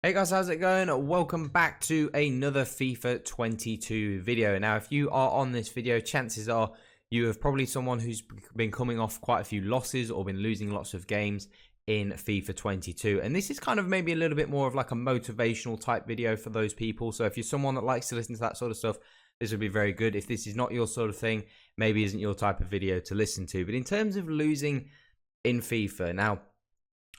Hey guys, how's it going? Welcome back to another FIFA 22 video. Now, if you are on this video, chances are you have probably someone who's been coming off quite a few losses or been losing lots of games in FIFA 22. And this is kind of maybe a little bit more of like a motivational type video for those people. So if you're someone that likes to listen to that sort of stuff, this would be very good. If this is not your sort of thing, maybe isn't your type of video to listen to. But in terms of losing in FIFA, now,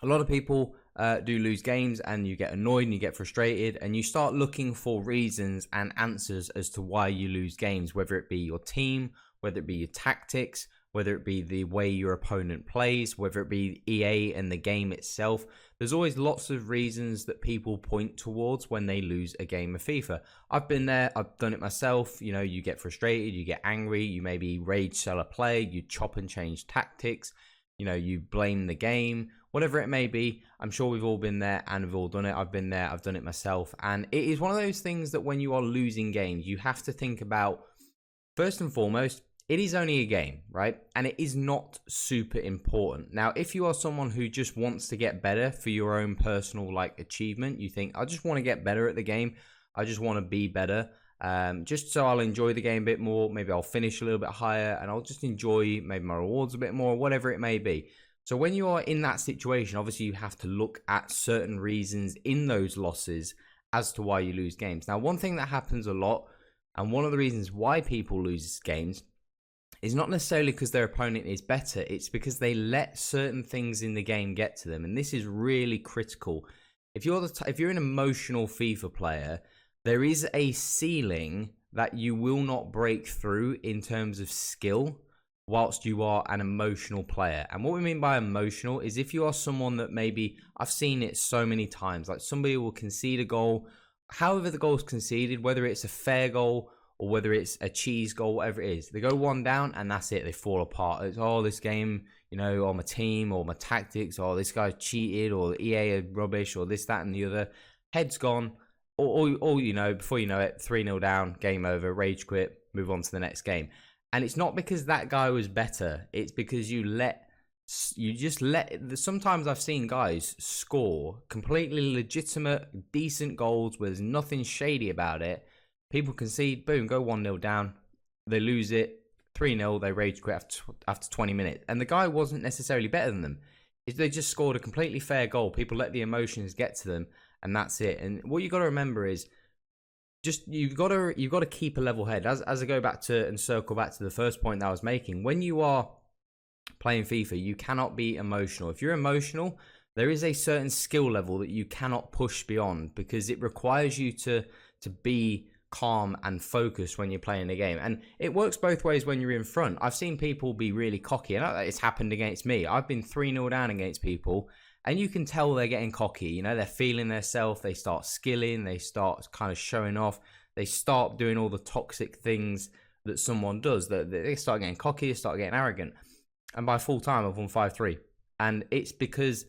a lot of people do lose games and you get annoyed and you get frustrated and you start looking for reasons and answers as to why you lose games, whether it be your team, whether it be your tactics, whether it be the way your opponent plays, whether it be EA and the game itself. There's always lots of reasons that people point towards when they lose a game of FIFA. I've been there, I've done it myself. You know, you get frustrated, you get angry, you maybe rage sell a play, you chop and change tactics, you know, you blame the game, whatever it may be. I'm sure we've all been there and we've all done it. I've been there, I've done it myself. And it is one of those things that when you are losing games, you have to think about, first and foremost, it is only a game, right? And it is not super important. Now, if you are someone who just wants to get better for your own personal like achievement, you think, I just want to get better at the game, I just want to be better, just so I'll enjoy the game a bit more, maybe I'll finish a little bit higher and I'll just enjoy maybe my rewards a bit more, whatever it may be. So when you are in that situation, obviously you have to look at certain reasons in those losses as to why you lose games. Now, one thing that happens a lot, and one of the reasons why people lose games, is not necessarily because their opponent is better, it's because they let certain things in the game get to them. And this is really critical. If you're an emotional FIFA player, there is a ceiling that you will not break through in terms of skill whilst you are an emotional player. And what we mean by emotional is if you are someone that maybe, I've seen it so many times, like somebody will concede a goal, however the goal is conceded, whether it's a fair goal or whether it's a cheese goal, whatever it is, they go one down and that's it, they fall apart. It's, oh, this game, you know, or my team or my tactics, or this guy cheated, or EA are rubbish, or this, that and the other. Head's gone, or you know, before you know it, 3-0 down, game over, rage quit, move on to the next game. And it's not because that guy was better, it's because sometimes I've seen guys score completely legitimate, decent goals where there's nothing shady about it. People concede, boom, go 1-0 down, they lose it, 3-0, they rage quit after 20 minutes. And the guy wasn't necessarily better than them. They just scored a completely fair goal. People let the emotions get to them, and that's it. And what you got to remember is, just you've got to keep a level head. As I go back to and circle back to the first point that I was making, when you are playing FIFA, you cannot be emotional. If you're emotional, there is a certain skill level that you cannot push beyond, because it requires you to be calm and focused when you're playing the game. And it works both ways when you're in front. I've seen people be really cocky, and it's happened against me. I've been 3-0 down against people, and you can tell they're getting cocky. You know, they're feeling themselves. They start skilling. They start kind of showing off. They start doing all the toxic things that someone does. They start getting cocky. They start getting arrogant. And by full time, I've won 5-3. And it's because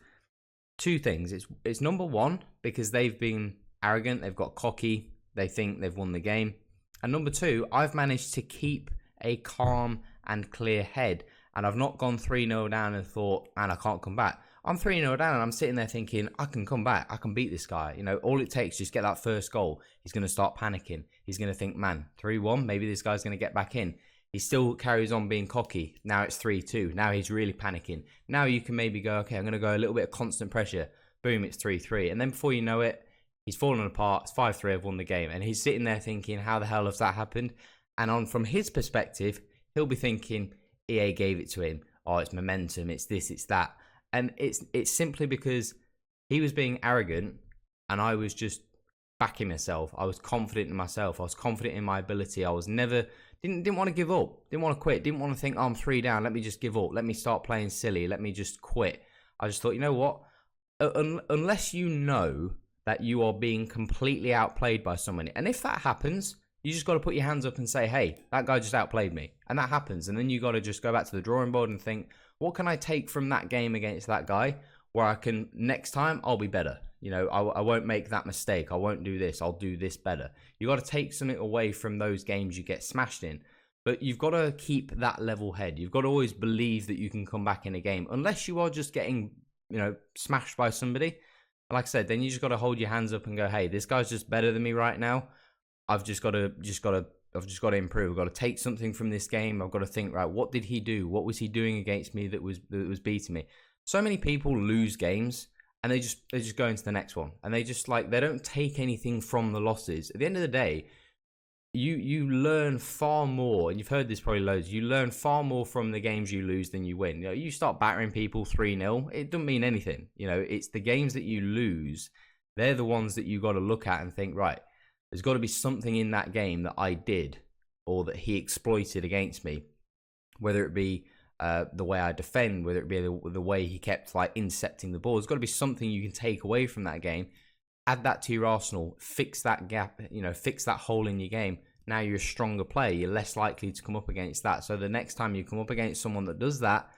two things. It's number one, because they've been arrogant. They've got cocky. They think they've won the game. And number two, I've managed to keep a calm and clear head. And I've not gone 3-0 down and thought, man, I can't come back. I'm 3-0 down and I'm sitting there thinking, I can come back. I can beat this guy. You know, all it takes is just get that first goal. He's going to start panicking. He's going to think, man, 3-1, maybe this guy's going to get back in. He still carries on being cocky. Now it's 3-2. Now he's really panicking. Now you can maybe go, okay, I'm going to go a little bit of constant pressure. Boom, it's 3-3. And then before you know it, he's fallen apart. It's 5-3. I've won the game. And he's sitting there thinking, how the hell has that happened? And from his perspective, he'll be thinking, EA gave it to him. Oh, it's momentum. It's this, it's that. And it's simply because he was being arrogant and I was just backing myself. I was confident in myself. I was confident in my ability. I was didn't want to give up. Didn't want to quit. Didn't want to think, oh, I'm 3 down. Let me just give up. Let me start playing silly. Let me just quit. I just thought, you know what? Unless you know that you are being completely outplayed by somebody. And if that happens, you just got to put your hands up and say, hey, that guy just outplayed me. And that happens. And then you got to just go back to the drawing board and think, what can I take from that game against that guy where I can, next time, I'll be better. You know, I won't make that mistake. I won't do this. I'll do this better. You got to take something away from those games you get smashed in. But you've got to keep that level head. You've got to always believe that you can come back in a game. Unless you are just getting, you know, smashed by somebody, Like I said, then you just got to hold your hands up and go, hey, this guy's just better than me right now. I've just got to improve. I've got to take something from this game. I've got to think, right, what did he do? What was he doing against me that was beating me? So many people lose games and they just go into the next one, and they don't take anything from the losses. At the end of the day, you learn far more, and you've heard this probably loads. You learn far more from the games you lose than you win. You start battering people 3-0, it doesn't mean anything. It's the games that you lose. They're the ones that you got to look at and think, right, there's got to be something in that game that I did or that he exploited against me, whether it be the way I defend, whether it be the way he kept intercepting the ball. There's got to be something you can take away from that game. Add that to your arsenal, fix that gap, fix that hole in your game. Now you're a stronger player. You're less likely to come up against that. So the next time you come up against someone that does that,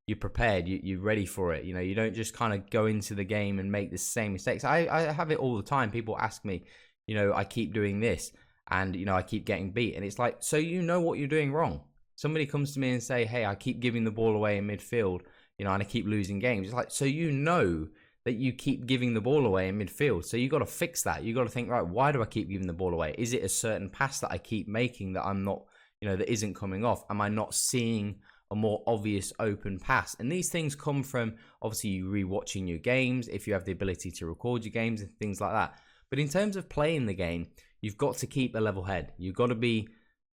you're prepared. You're ready for it. You don't just kind of go into the game and make the same mistakes. I have it all the time. People ask me, I keep doing this and, I keep getting beat. And it's like, so you know what you're doing wrong. Somebody comes to me and say, hey, I keep giving the ball away in midfield, and I keep losing games. It's like, so that you keep giving the ball away in midfield. So you got to fix that. You got to think, right, why do I keep giving the ball away? Is it a certain pass that I keep making that I'm not, that isn't coming off? Am I not seeing a more obvious open pass? And these things come from, obviously, you rewatching your games, if you have the ability to record your games and things like that. But in terms of playing the game, you've got to keep a level head. You've got to be,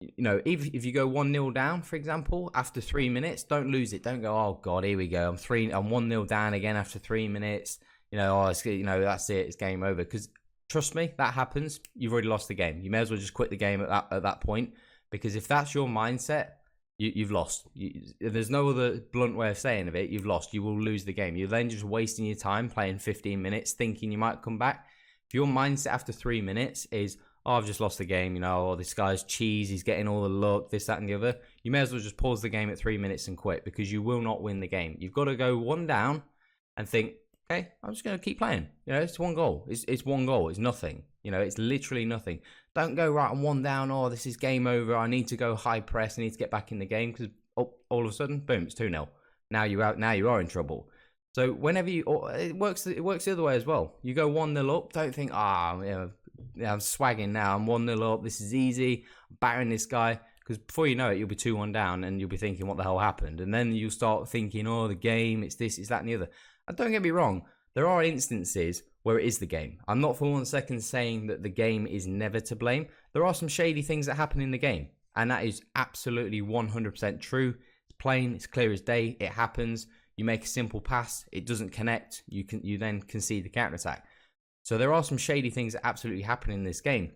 if you go 1-0 down, for example, after 3 minutes, don't lose it. Don't go, oh God, here we go. I'm 1-0 down again after 3 minutes. That's it. It's game over. Because trust me, that happens. You've already lost the game. You may as well just quit the game at that point. Because if that's your mindset, you've lost. There's no other blunt way of saying it. You've lost. You will lose the game. You're then just wasting your time playing 15 minutes, thinking you might come back. If your mindset after 3 minutes is, oh, I've just lost the game, oh, this guy's cheese, he's getting all the luck, this, that, and the other, you may as well just pause the game at 3 minutes and quit, because you will not win the game. You've got to go 1 down and think, okay, I'm just going to keep playing. It's 1 goal. It's 1 goal. It's nothing. It's literally nothing. Don't go, right, I'm 1 down, oh, this is game over, I need to go high press, I need to get back in the game, because all of a sudden, boom, it's 2-0. Now you are in trouble. So whenever it works the other way as well. You go 1-0 up, don't think, I'm swagging now, I'm 1-0 up, this is easy, I'm battering this guy, because before you know it, you'll be 2-1 down, and you'll be thinking, what the hell happened? And then you'll start thinking, oh, the game, it's this, it's that, and the other. And don't get me wrong, there are instances where it is the game. I'm not for 1 second saying that the game is never to blame. There are some shady things that happen in the game, and that is absolutely 100% true. It's plain, it's clear as day, it happens. You make a simple pass, it doesn't connect, you then concede the counter-attack. So there are some shady things that absolutely happen in this game.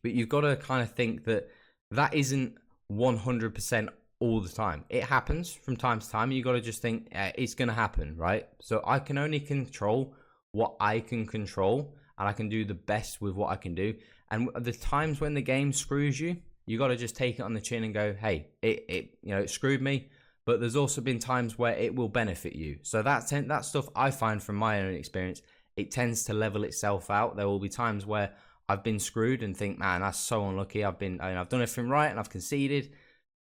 But you've got to kind of think that isn't 100% all the time. It happens from time to time. You've got to just think it's going to happen, right? So I can only control what I can control, and I can do the best with what I can do. And the times when the game screws you, you got to just take it on the chin and go, hey, it screwed me. But there's also been times where it will benefit you. So that stuff I find from my own experience, it tends to level itself out. There will be times where I've been screwed and think, man, that's so unlucky. I've done everything right and I've conceded.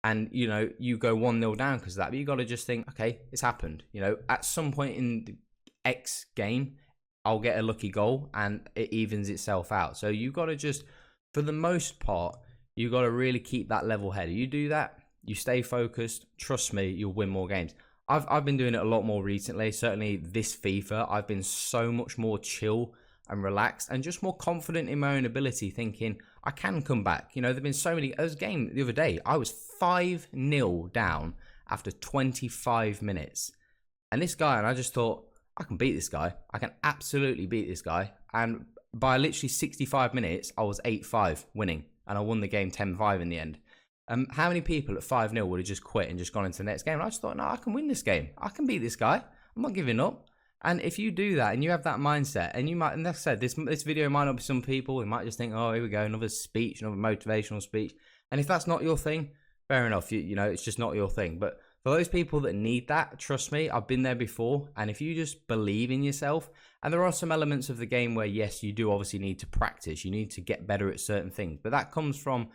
And, you go 1-0 down because of that. But you got to just think, okay, it's happened. At some point in the X game, I'll get a lucky goal and it evens itself out. So you got to just, for the most part, you got to really keep that level head. You do that, you stay focused, trust me, you'll win more games. I've been doing it a lot more recently. Certainly this FIFA, I've been so much more chill and relaxed and just more confident in my own ability, thinking I can come back. There've been so many. There was a game the other day, I was 5-0 down after 25 minutes. And this guy, and I just thought, I can beat this guy. I can absolutely beat this guy. And by literally 65 minutes, I was 8-5 winning. And I won the game 10-5 in the end. How many people at 5-0 would have just quit and just gone into the next game? And I just thought, no, I can win this game. I can beat this guy. I'm not giving up. And if you do that and you have that mindset, and you might, and like I said, this video might not be some people. They might just think, oh, here we go, another speech, another motivational speech. And if that's not your thing, fair enough. It's just not your thing. But for those people that need that, trust me, I've been there before. And if you just believe in yourself, and there are some elements of the game where, yes, you do obviously need to practice. You need to get better at certain things. But that comes from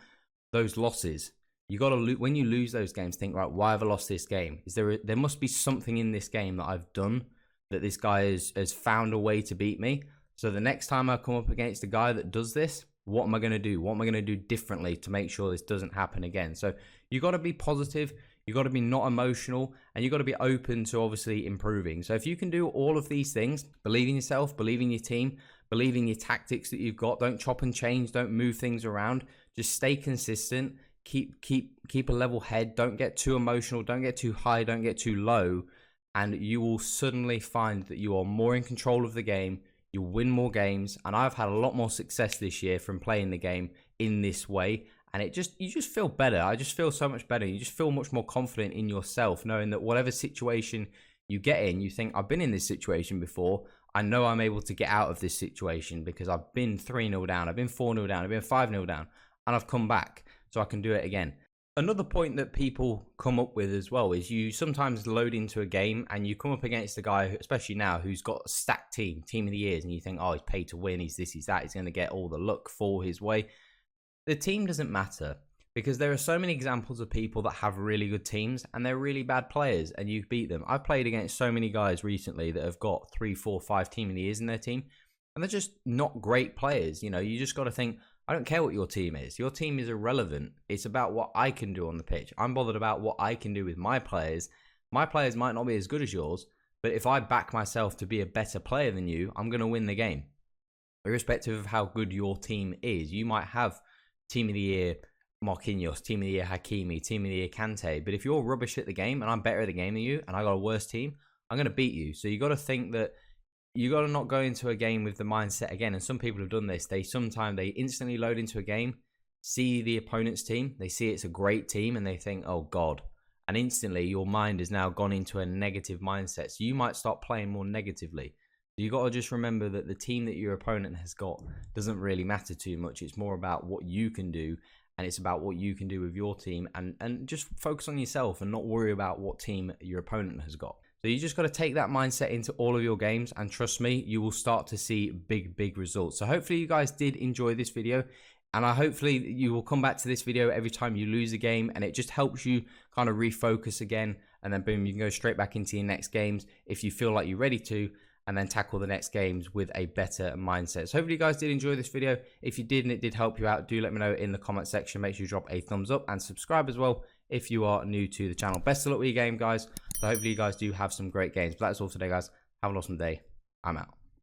those losses. You got to, when you lose those games, think, right, why have I lost this game? There must be something in this game that I've done that this guy has found a way to beat me. So the next time I come up against a guy that does this, what am I going to do? What am I going to do differently to make sure this doesn't happen again? So you got to be positive. You got to be not emotional, and you got to be open to obviously improving. So if you can do all of these things, believe in yourself, believe in your team, believe in your tactics that you've got. Don't chop and change. Don't move things around. Just stay consistent. Keep a level head. Don't get too emotional. Don't get too high. Don't get too low. And you will suddenly find that you are more in control of the game. You'll win more games. And I've had a lot more success this year from playing the game in this way. And you just feel better. I just feel so much better. You just feel much more confident in yourself, knowing that whatever situation you get in, you think, I've been in this situation before. I know I'm able to get out of this situation because I've been 3-0 down. I've been 4-0 down. I've been 5-0 down. And I've come back. So I can do it again. Another point that people come up with as well is you sometimes load into a game and you come up against a guy, especially now, who's got a stacked team of the years, and you think, oh, he's paid to win, he's this, he's that, he's going to get all the luck fall his way. The team doesn't matter, because there are so many examples of people that have really good teams and they're really bad players and you beat them. I've played against so many guys recently that have got 3, 4, 5 team of the years in their team, and they're just not great players. You know, you just got to think, I don't care what your team is. Your team is irrelevant. It's about what I can do on the pitch. I'm bothered about what I can do with my players. My players might not be as good as yours, but if I back myself to be a better player than you, I'm going to win the game. Irrespective of how good your team is. You might have team of the year Marquinhos, team of the year Hakimi, team of the year Kante, but if you're rubbish at the game and I'm better at the game than you and I got a worse team, I'm going to beat you. So you got to think that you got to not go into a game with the mindset again. And some people have done this. They instantly load into a game, see the opponent's team, they see it's a great team, and they think, oh God. And instantly your mind has now gone into a negative mindset. So you might start playing more negatively. So you got to just remember that the team that your opponent has got doesn't really matter too much. It's more about what you can do, and it's about what you can do with your team, and just focus on yourself and not worry about what team your opponent has got. So you just got to take that mindset into all of your games, and trust me, you will start to see big results. So hopefully you guys did enjoy this video, and hopefully you will come back to this video every time you lose a game, and it just helps you kind of refocus again, and then boom, you can go straight back into your next games if you feel like you're ready to, and then tackle the next games with a better mindset. So hopefully you guys did enjoy this video. If you did and it did help you out, do let me know in the comment section. Make sure you drop a thumbs up and subscribe as well if you are new to the channel. Best of luck with your game, guys. So hopefully you guys do have some great games. But that's all today, guys. Have an awesome day. I'm out.